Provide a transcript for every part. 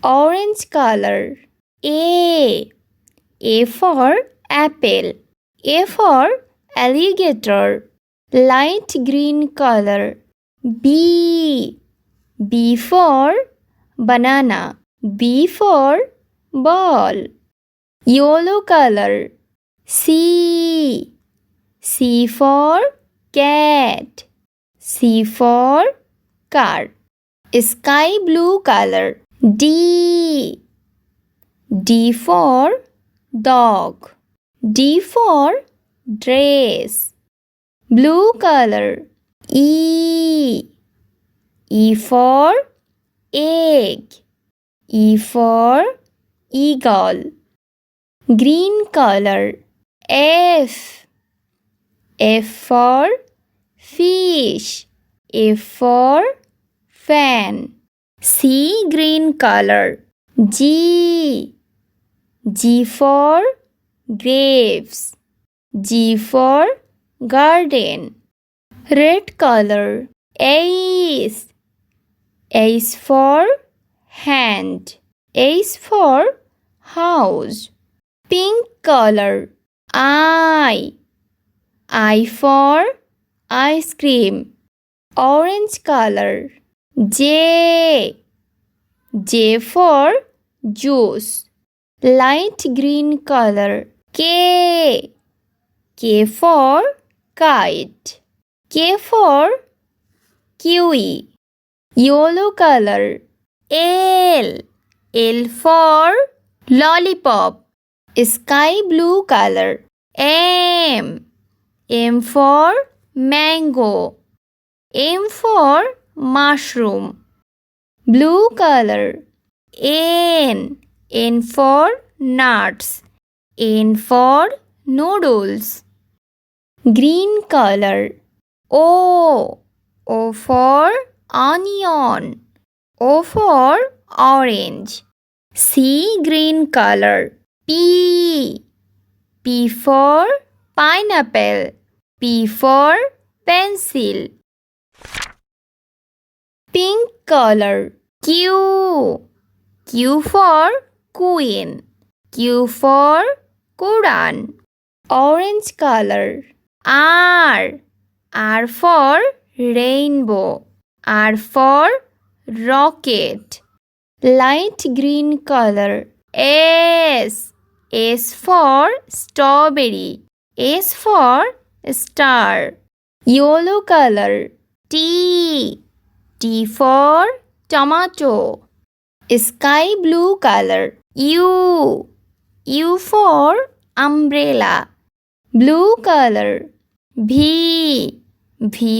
orange color. A for apple. A for alligator, light green color. B for banana. B for ball, yellow color. C for cat. C for car, sky blue color. D for dog. D for dress, blue color. E for egg. E for eagle, green color. F for fish. F for fan, sea green color. G for grapes. G for garden, red color. H for hand. H for house, pink color. I for ice cream, orange color. J for juice, light green color. K for kite. K for kiwi, yellow color. L for lollipop, sky blue color. M for mango. M for mushroom, blue color. N for nuts. N for noodles, green color. O for onion. O for orange, sea green color. P for pineapple. P for pencil, pink color. Q for queen. Q for Quran, orange color. R for rainbow. R for rocket, light green color. S for strawberry. S for star, yellow color. T for tomato, sky blue color. U for umbrella, blue color. V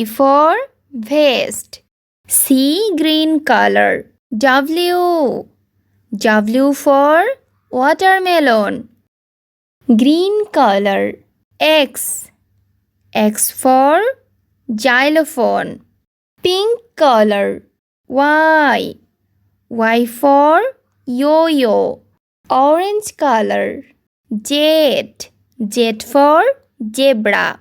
for vest, sea green color. W for watermelon, green color. X for xylophone, pink color. Y for yo-yo, orange color. Z for zebra.